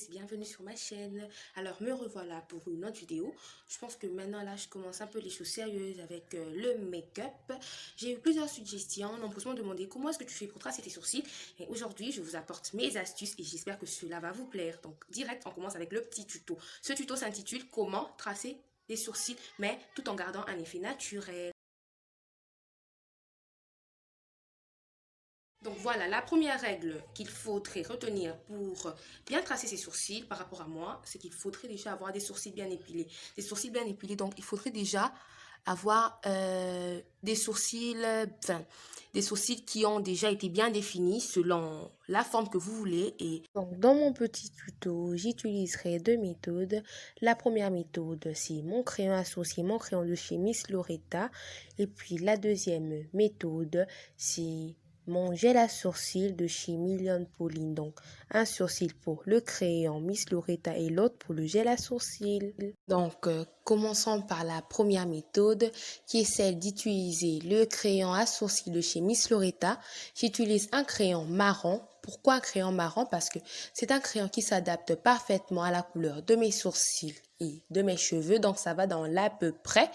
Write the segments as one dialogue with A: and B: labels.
A: guys, bienvenue sur ma chaîne. Alors me revoilà pour une autre vidéo. Je pense que maintenant là je commence un peu les choses sérieuses avec le make-up. J'ai eu plusieurs suggestions, nombreuses m'ont demandé comment est-ce que tu fais pour tracer tes sourcils. Et aujourd'hui je vous apporte mes astuces et j'espère que cela va vous plaire. Donc direct on commence avec le petit tuto. Ce tuto s'intitule comment tracer des sourcils mais tout en gardant un effet naturel. Donc voilà, la première règle qu'il faudrait retenir pour bien tracer ses sourcils par rapport à moi, c'est qu'il faudrait déjà avoir des sourcils bien épilés. Des sourcils bien épilés, donc il faudrait déjà avoir des sourcils qui ont déjà été bien définis selon la forme que vous voulez. Et donc dans mon petit tuto, j'utiliserai deux méthodes. La première méthode, c'est mon crayon associé, mon crayon de chez Miss Loretta. Et puis la deuxième méthode, c'est mon gel à sourcils de chez Million Pauline. Donc, un sourcil pour le crayon Miss Loretta et l'autre pour le gel à sourcils. Donc, commençons par la première méthode qui est celle d'utiliser le crayon à sourcils de chez Miss Loretta. J'utilise un crayon marron. Pourquoi un crayon marron? Parce que c'est un crayon qui s'adapte parfaitement à la couleur de mes sourcils et de mes cheveux. Donc, ça va dans l'à peu près.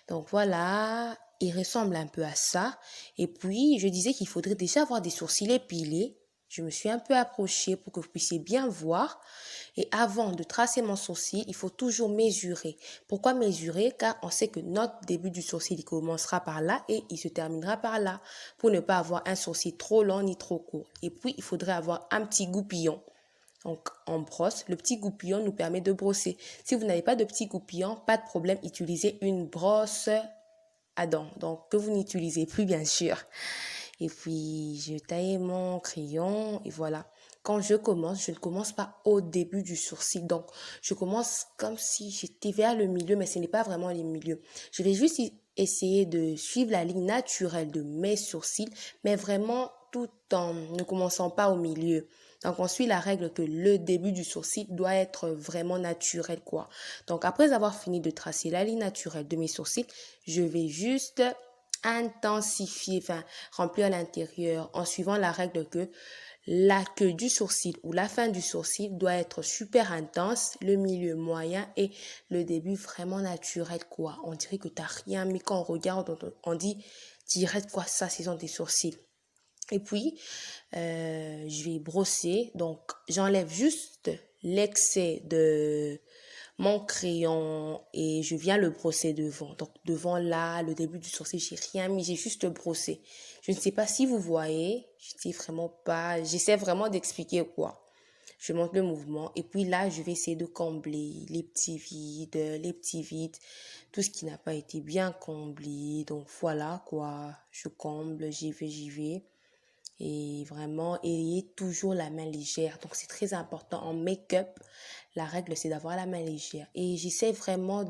A: Donc, voilà. Il ressemble un peu à ça. Et puis, je disais qu'il faudrait déjà avoir des sourcils épilés. Je me suis un peu approchée pour que vous puissiez bien voir. Et avant de tracer mon sourcil, il faut toujours mesurer. Pourquoi mesurer? Car on sait que notre début du sourcil, il commencera par là et il se terminera par là. Pour ne pas avoir un sourcil trop long ni trop court. Et puis, il faudrait avoir un petit goupillon. Donc, on brosse. Le petit goupillon nous permet de brosser. Si vous n'avez pas de petit goupillon, pas de problème. Utilisez une brosse à dents, donc que vous n'utilisez plus bien sûr. Et puis je taille mon crayon et voilà. Quand je commence, je ne commence pas au début du sourcil, donc je commence comme si j'étais vers le milieu, mais ce n'est pas vraiment le milieu. Je vais juste essayer de suivre la ligne naturelle de mes sourcils, mais vraiment tout en ne commençant pas au milieu. Donc, on suit la règle que le début du sourcil doit être vraiment naturel, quoi. Donc, après avoir fini de tracer la ligne naturelle de mes sourcils, je vais juste intensifier, remplir l'intérieur en suivant la règle que la queue du sourcil ou la fin du sourcil doit être super intense, le milieu moyen et le début vraiment naturel, quoi. On dirait que t'as rien mis quand on regarde, on dit direct, quoi, ça, ce sont tes sourcils. Et puis, je vais brosser. Donc, j'enlève juste l'excès de mon crayon et je viens le brosser devant. Donc, devant là, le début du sourcil, j'ai rien mis, j'ai juste brossé. Je ne sais pas si vous voyez, je sais vraiment pas, j'essaie vraiment d'expliquer quoi. Je montre le mouvement et puis là, je vais essayer de combler les petits vides, tout ce qui n'a pas été bien comblé. Donc, voilà quoi, je comble, j'y vais. Et vraiment, ayez toujours la main légère. Donc, c'est très important. En make-up, la règle, c'est d'avoir la main légère. Et j'essaie vraiment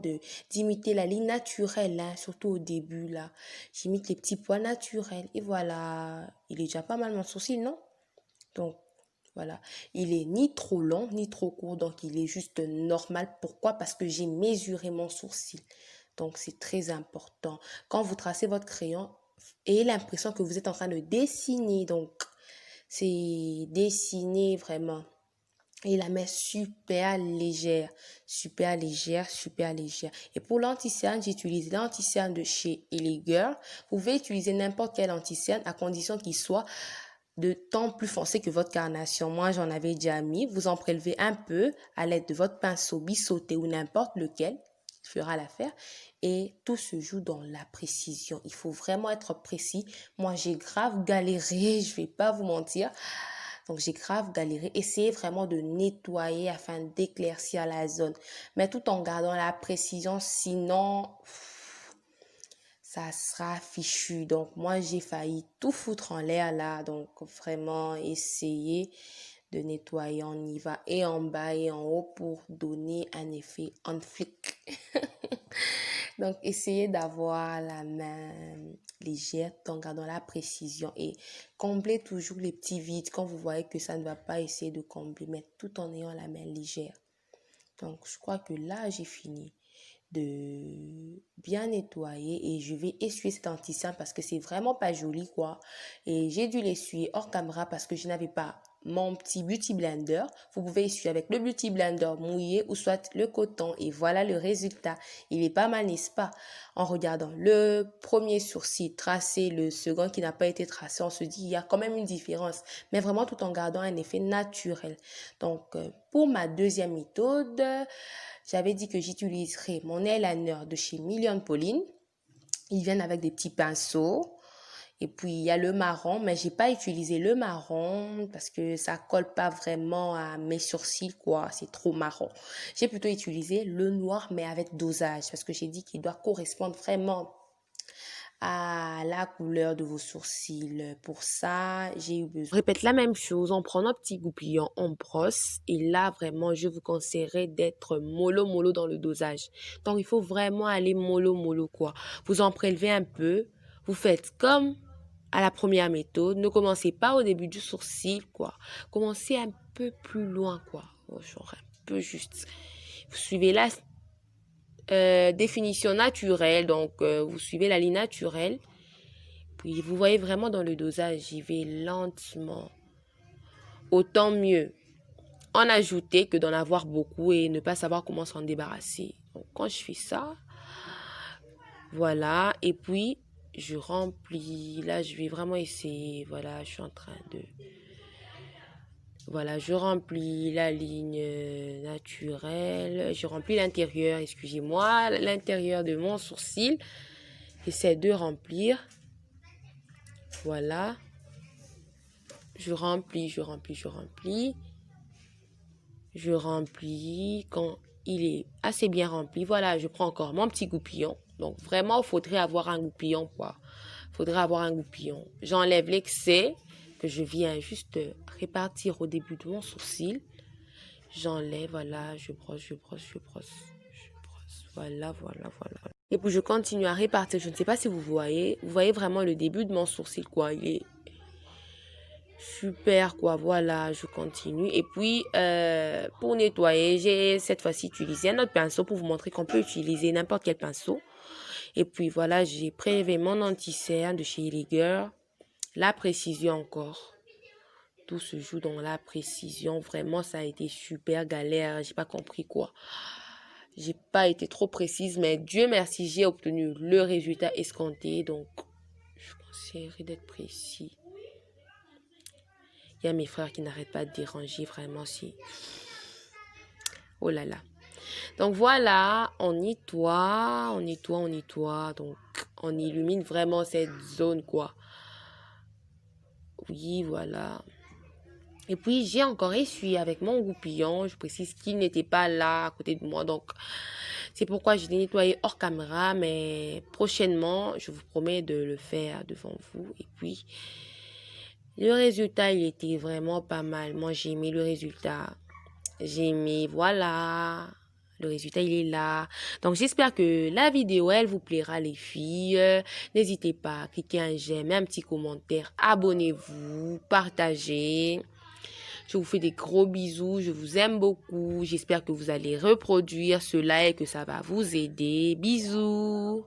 A: d'imiter la ligne naturelle, hein, surtout au début, là. J'imite les petits points naturels. Et voilà. Il est déjà pas mal mon sourcil, non? Donc, voilà. Il est ni trop long, ni trop court. Donc, il est juste normal. Pourquoi? Parce que j'ai mesuré mon sourcil. Donc, c'est très important. Quand vous tracez votre crayon, ayez l'impression que vous êtes en train de dessiner. Donc, c'est dessiner vraiment. Et la main super légère, super légère, super légère. Et pour l'anti-cerne, j'utilise l'anti-cerne de chez Ellie Girl. Vous pouvez utiliser n'importe quel anti-cerne à condition qu'il soit de temps plus foncé que votre carnation. Moi, j'en avais déjà mis. Vous en prélevez un peu à l'aide de votre pinceau biseauté ou n'importe lequel fera l'affaire. Et tout se joue dans la précision. Il faut vraiment être précis. Moi, j'ai grave galéré, je vais pas vous mentir. Donc, j'ai grave galéré. Essayez vraiment de nettoyer afin d'éclaircir la zone. Mais tout en gardant la précision, sinon ça sera fichu. Donc, moi, j'ai failli tout foutre en l'air là. Donc, vraiment, essayez de nettoyer. On y va et en bas et en haut pour donner un effet on flick. Donc, essayez d'avoir la main légère tout en gardant la précision et comblez toujours les petits vides. Quand vous voyez que ça ne va pas, essayez de combler, mais tout en ayant la main légère. Donc, je crois que là, j'ai fini de bien nettoyer et je vais essuyer cet anti-cerne parce que c'est vraiment pas joli quoi. Et j'ai dû l'essuyer hors caméra parce que je n'avais pas mon petit Beauty Blender. Vous pouvez essuyer avec le Beauty Blender mouillé ou soit le coton. Et voilà le résultat. Il est pas mal, n'est-ce pas? En regardant le premier sourcil tracé, le second qui n'a pas été tracé, on se dit il y a quand même une différence. Mais vraiment tout en gardant un effet naturel. Donc, pour ma deuxième méthode, j'avais dit que j'utiliserai mon eyeliner de chez Million Pauline. Ils viennent avec des petits pinceaux. Et puis, il y a le marron, mais j'ai pas utilisé le marron parce que ça colle pas vraiment à mes sourcils, quoi. C'est trop marron. J'ai plutôt utilisé le noir, mais avec dosage parce que j'ai dit qu'il doit correspondre vraiment à la couleur de vos sourcils. Pour ça, j'ai eu besoin. Répète la même chose en prenant un petit goupillon, on brosse. Et là, vraiment, je vous conseillerais d'être mollo dans le dosage. Donc, il faut vraiment aller mollo, quoi. Vous en prélevez un peu. Vous faites comme à la première méthode. Ne commencez pas au début du sourcil, quoi. Commencez un peu plus loin, quoi. Genre un peu juste. Vous suivez la définition naturelle. Donc, vous suivez la ligne naturelle. Puis, vous voyez vraiment dans le dosage, j'y vais lentement. Autant mieux en ajouter que d'en avoir beaucoup et ne pas savoir comment s'en débarrasser. Donc, quand je fais ça, voilà. Et puis, je remplis. Là, je vais vraiment essayer. Voilà, je suis en train de... Voilà, je remplis la ligne naturelle. Je remplis l'intérieur, excusez-moi, l'intérieur de mon sourcil. J'essaie de remplir. Voilà. Je remplis. Je remplis. Quand il est assez bien rempli, voilà, je prends encore mon petit goupillon. Donc, vraiment, il faudrait avoir un goupillon, quoi. Il faudrait avoir un goupillon. J'enlève l'excès que je viens juste répartir au début de mon sourcil. J'enlève, voilà, je brosse. Voilà. Et puis, je continue à répartir. Je ne sais pas si vous voyez. Vous voyez vraiment le début de mon sourcil, quoi. Il est super, quoi. Voilà, je continue. Et puis, pour nettoyer, j'ai cette fois-ci utilisé un autre pinceau pour vous montrer qu'on peut utiliser n'importe quel pinceau. Et puis, voilà, j'ai prélevé mon anti-cerne de chez Elegir. La précision encore. Tout se joue dans la précision. Vraiment, ça a été super galère. J'ai pas compris quoi. J'ai pas été trop précise, mais Dieu merci, j'ai obtenu le résultat escompté. Donc, je conseillerais d'être précis. Il y a mes frères qui n'arrêtent pas de déranger, vraiment, si. Oh là là. Donc, voilà, on nettoie. Donc, on illumine vraiment cette zone, quoi. Oui, voilà. Et puis, j'ai encore essuyé avec mon goupillon. Je précise qu'il n'était pas là à côté de moi. Donc, c'est pourquoi je l'ai nettoyé hors caméra. Mais prochainement, je vous promets de le faire devant vous. Et puis, le résultat, il était vraiment pas mal. Moi, j'ai aimé le résultat. J'ai aimé, voilà. Le résultat, il est là. Donc, j'espère que la vidéo, elle vous plaira, les filles. N'hésitez pas à cliquer un j'aime, un petit commentaire. Abonnez-vous, partagez. Je vous fais des gros bisous. Je vous aime beaucoup. J'espère que vous allez reproduire cela et que ça va vous aider. Bisous.